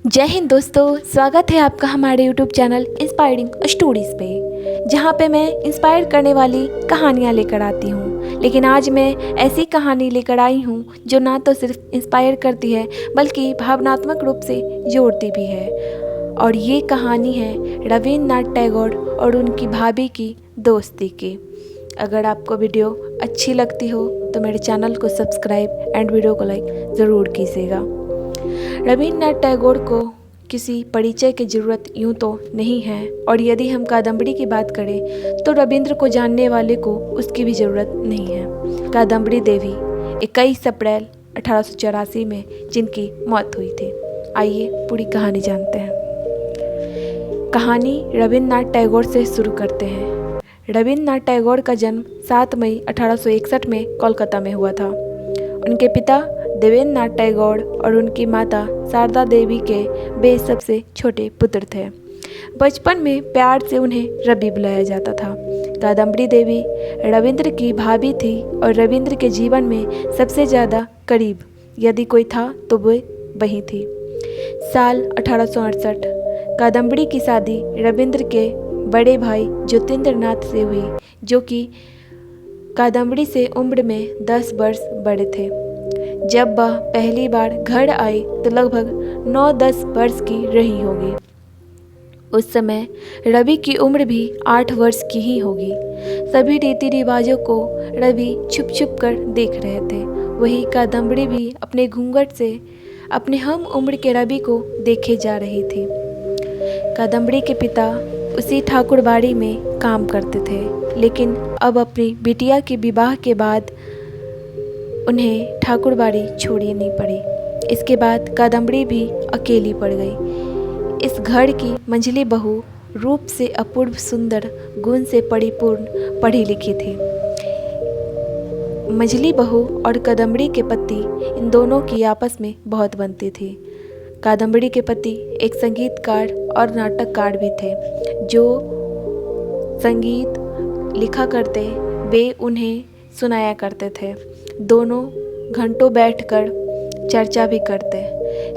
जय हिंद दोस्तों, स्वागत है आपका हमारे यूट्यूब चैनल इंस्पायरिंग स्टोरीज़ पे, जहाँ पे मैं इंस्पायर करने वाली कहानियाँ लेकर आती हूँ। लेकिन आज मैं ऐसी कहानी लेकर आई हूँ जो ना तो सिर्फ इंस्पायर करती है बल्कि भावनात्मक रूप से जोड़ती भी है। और ये कहानी है रवींद्रनाथ टैगोर और उनकी भाभी की दोस्ती की। अगर आपको वीडियो अच्छी लगती हो तो मेरे चैनल को सब्सक्राइब एंड वीडियो को लाइक ज़रूर कीजिएगा। रवींद्रनाथ टैगोर को किसी परिचय की ज़रूरत यूँ तो नहीं है, और यदि हम कादम्बरी की बात करें तो रविंद्र को जानने वाले को उसकी भी ज़रूरत नहीं है। कादम्बरी देवी 21 अप्रैल 1884 में जिनकी मौत हुई थी। आइए पूरी कहानी जानते हैं। कहानी रवींद्रनाथ टैगोर से शुरू करते हैं। रवींद्रनाथ टैगोर का जन्म 7 मई 1861 में कोलकाता में हुआ था। उनके पिता देवेंद्रनाथ टैगोर और उनकी माता शारदा देवी के वे सबसे छोटे पुत्र थे। बचपन में प्यार से उन्हें रवि बुलाया जाता था। कादम्बरी देवी रविंद्र की भाभी थी और रविंद्र के जीवन में सबसे ज़्यादा करीब यदि कोई था तो वो वही थी। साल 1868 कादम्बरी की शादी रविंद्र के बड़े भाई ज्योतिन्द्रनाथ से हुई, जो कि कादम्बरी से उम्र में 10 वर्ष बड़े थे। जब वह पहली बार घर आई तो लगभग 9-10 वर्ष की रही होगी। उस समय रवि की उम्र भी 8 वर्ष की ही होगी। सभी रीति रिवाजों को रवि छुप छुप कर देख रहे थे। वही कादम्बरी भी अपने घूंघट से अपने हम उम्र के रवि को देखे जा रही थी। कादम्बरी के पिता उसी ठाकुरबाड़ी में काम करते थे, लेकिन अब अपनी बिटिया के विवाह के बाद उन्हें ठाकुरबाड़ी छोड़नी पड़ी। इसके बाद कादम्बरी भी अकेली पड़ गई। इस घर की मंझली बहू रूप से अपूर्व, सुंदर, गुण से परिपूर्ण, पढ़ी लिखी थी। मंझली बहू और कादम्बरी के पति, इन दोनों की आपस में बहुत बनती थी। कादम्बरी के पति एक संगीतकार और नाटककार भी थे, जो संगीत लिखा करते वे उन्हें सुनाया करते थे। दोनों घंटों बैठकर चर्चा भी करते।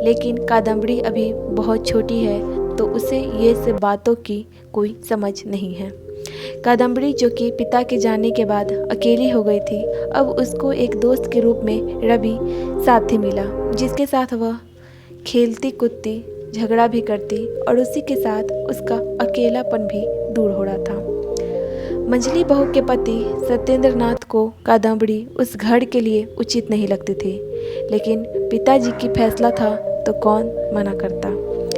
लेकिन कादम्बरी अभी बहुत छोटी है तो उसे ये सब बातों की कोई समझ नहीं है। कादम्बरी, जो कि पिता के जाने के बाद अकेली हो गई थी, अब उसको एक दोस्त के रूप में रवि साथी मिला, जिसके साथ वह खेलती कूदती, झगड़ा भी करती और उसी के साथ उसका अकेलापन भी दूर हो रहा था। मंझली बहू के पति सत्येंद्रनाथ को कादम्बरी उस घर के लिए उचित नहीं लगती थी, लेकिन पिताजी की फैसला था तो कौन मना करता।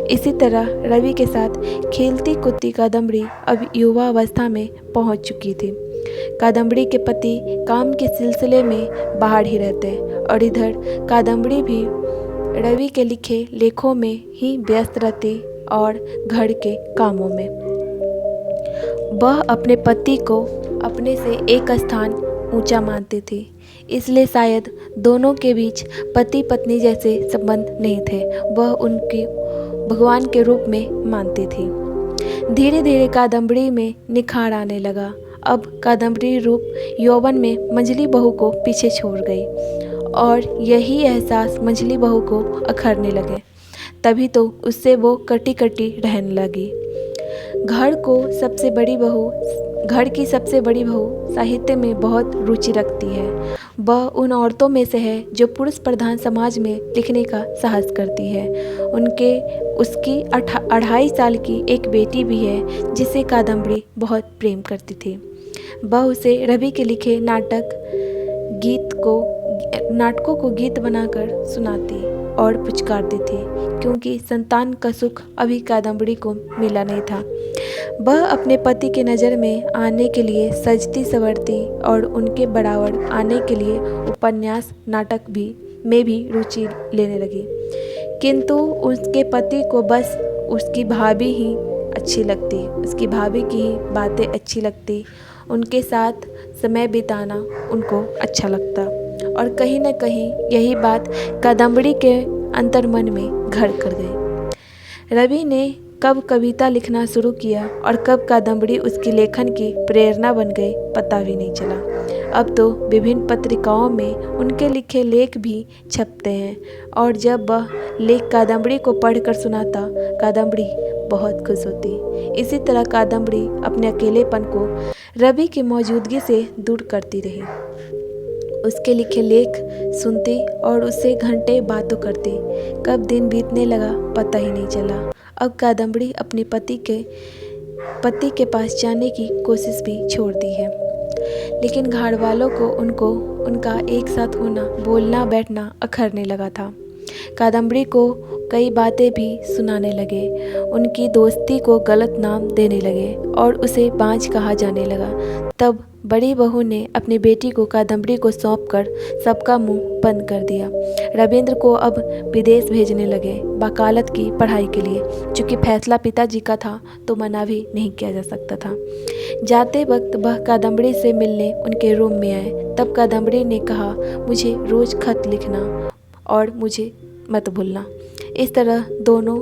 इसी तरह रवि के साथ खेलती कूदती कादम्बरी अब युवा अवस्था में पहुंच चुकी थी। कादम्बरी के पति काम के सिलसिले में बाहर ही रहते और इधर कादम्बरी भी रवि के लिखे लेखों में ही व्यस्त रहती और घर के कामों में। वह अपने पति को अपने से एक स्थान ऊंचा मानती थी, इसलिए शायद दोनों के बीच पति पत्नी जैसे संबंध नहीं थे। वह उनकी भगवान के रूप में मानती थी। धीरे धीरे कादम्बरी में निखार आने लगा। अब कादम्बरी रूप यौवन में मंझली बहू को पीछे छोड़ गई और यही एहसास मंझली बहू को अखरने लगे। तभी तो उससे वो कटी कटी रहने लगी। घर की सबसे बड़ी बहू साहित्य में बहुत रुचि रखती है। वह उन औरतों में से है जो पुरुष प्रधान समाज में लिखने का साहस करती है। उसकी 2.5 साल की एक बेटी भी है, जिसे कादम्बरी बहुत प्रेम करती थी। वह उसे रवि के लिखे नाटकों को गीत बनाकर सुनाती और पुचकारती थी, क्योंकि संतान का सुख अभी कादम्बरी को मिला नहीं था। वह अपने पति के नज़र में आने के लिए सजती संवरती और उनके बराबर आने के लिए उपन्यास नाटक में भी रुचि लेने लगी। किंतु उसके पति को बस उसकी भाभी ही अच्छी लगती, उसकी भाभी की ही बातें अच्छी लगती, उनके साथ समय बिताना उनको अच्छा लगता। और कहीं न कहीं यही बात कादम्बरी के अंतर्मन में घर कर गई। रवि ने कब कविता लिखना शुरू किया और कब कादम्बरी उसकी लेखन की प्रेरणा बन गई, पता भी नहीं चला। अब तो विभिन्न पत्रिकाओं में उनके लिखे लेख भी छपते हैं और जब वह लेख कादम्बरी को पढ़कर सुनाता, कादम्बरी बहुत खुश होती। इसी तरह कादम्बरी अपने अकेलेपन को रवि की मौजूदगी से दूर करती रही। उसके लिखे लेख सुनती और उससे घंटे बातों करती। कब दिन बीतने लगा पता ही नहीं चला। अब कादम्बरी अपने पति के पास जाने की कोशिश भी छोड़ दी है, लेकिन घर वालों को उनका एक साथ होना, बोलना बैठना अखरने लगा था। कादम्बरी को कई बातें भी सुनाने लगे, उनकी दोस्ती को गलत नाम देने लगे और उसे बाँझ कहा जाने लगा। तब बड़ी बहू ने अपनी बेटी को कादम्बरी को सौंपकर सबका मुंह बंद कर दिया। रविंद्र को अब विदेश भेजने लगे वकालत की पढ़ाई के लिए। चूँकि फैसला पिताजी का था तो मना भी नहीं किया जा सकता था। जाते वक्त वह कादम्बरी से मिलने उनके रूम में आए। तब कादम्बरी ने कहा, मुझे रोज़ खत लिखना और मुझे मत भूलना। इस तरह दोनों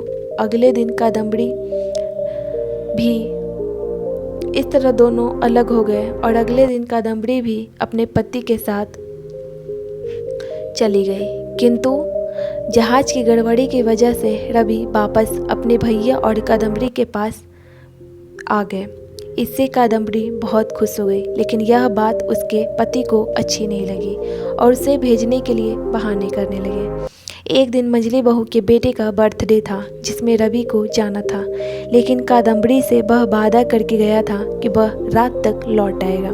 अलग हो गए और अगले दिन कादम्बरी भी अपने पति के साथ चली गई। किंतु जहाज की गड़बड़ी की वजह से रवि वापस अपने भैया और कादम्बरी के पास आ गए। इससे कादम्बरी बहुत खुश हो गई, लेकिन यह बात उसके पति को अच्छी नहीं लगी और उसे भेजने के लिए बहाने करने लगे। एक दिन मंझली बहू के बेटे का बर्थडे था जिसमें रवि को जाना था, लेकिन कादम्बरी से वह वादा करके गया था कि वह रात तक लौट आएगा।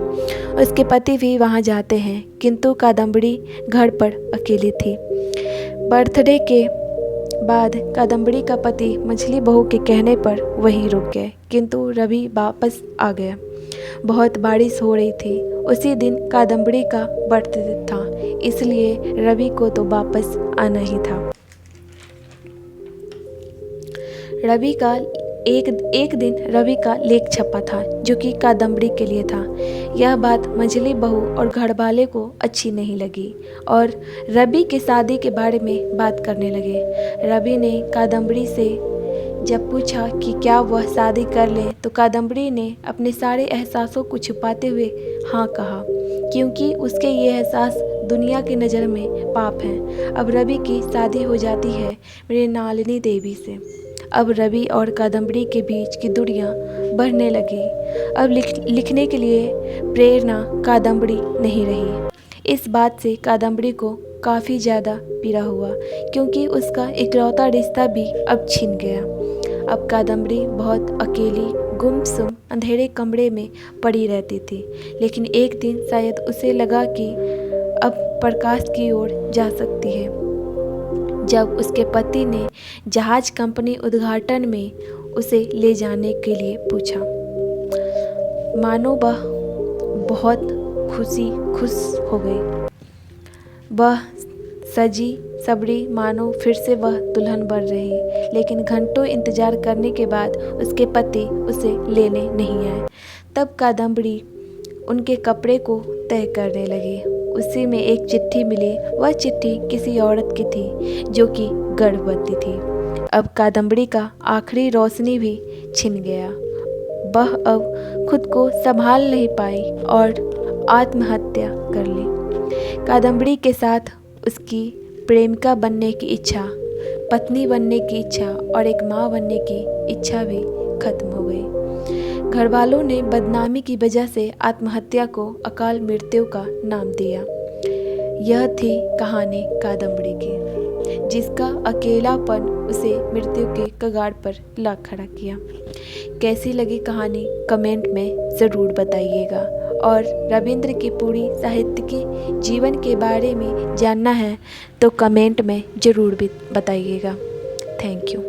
उसके पति भी वहां जाते हैं, किंतु कादम्बरी घर पर अकेली थी। बर्थडे के बाद कादम्बरी का पति मंझली बहू के कहने पर वहीं रुक गए, किंतु रवि वापस आ गया। बहुत बारिश हो रही थी। उसी दिन कादम्बरी का बर्थडे था, इसलिए रवि को तो वापस आना ही था। एक दिन रवि का लेख छपा था जो कि कादम्बरी के लिए था। यह बात मंझली बहू और घरवाले को अच्छी नहीं लगी और रवि की शादी के बारे में बात करने लगे। रवि ने कादम्बरी से जब पूछा कि क्या वह शादी कर ले, तो कादम्बरी ने अपने सारे एहसासों को छुपाते हुए हाँ कहा, क्योंकि उसके ये एहसास दुनिया की नज़र में पाप हैं। अब रवि की शादी हो जाती है मृणालिनी देवी से। अब रवि और कादम्बरी के बीच की दूरियां बढ़ने लगी। अब लिखने के लिए प्रेरणा कादम्बरी नहीं रही। इस बात से कादम्बरी को काफ़ी ज़्यादा पीड़ा हुआ, क्योंकि उसका इकलौता रिश्ता भी अब छिन गया। अब कादम्बरी बहुत अकेली, गुमसुम अंधेरे कमरे में पड़ी रहती थी, लेकिन एक दिन शायद उसे लगा कि अब प्रकाश की ओर जा सकती है, जब उसके पति ने जहाज कंपनी उद्घाटन में उसे ले जाने के लिए पूछा। मानो वह बहुत खुश हो गई। वह सजी सबरी मानो फिर से वह दुल्हन बन रही, लेकिन घंटों इंतजार करने के बाद उसके पति उसे लेने नहीं आए। तब कादम्बरी उनके कपड़े को तय करने लगी। उसी में एक चिट्ठी मिली। वह चिट्ठी किसी औरत की थी जो कि गर्भवती थी। अब कादम्बरी का आखिरी रोशनी भी छिन गया। वह अब खुद को संभाल नहीं पाई और आत्महत्या कर ली। कादम्बरी के साथ उसकी प्रेमिका बनने की इच्छा, पत्नी बनने की इच्छा और एक माँ बनने की इच्छा भी खत्म हो गई। घरवालों ने बदनामी की वजह से आत्महत्या को अकाल मृत्यु का नाम दिया। यह थी कहानी कादम्बरी की, जिसका अकेलापन उसे मृत्यु के कगार पर ला खड़ा किया। कैसी लगी कहानी कमेंट में ज़रूर बताइएगा, और रविंद्र की पूरी साहित्यिक जीवन के बारे में जानना है तो कमेंट में ज़रूर भी बताइएगा। Thank you.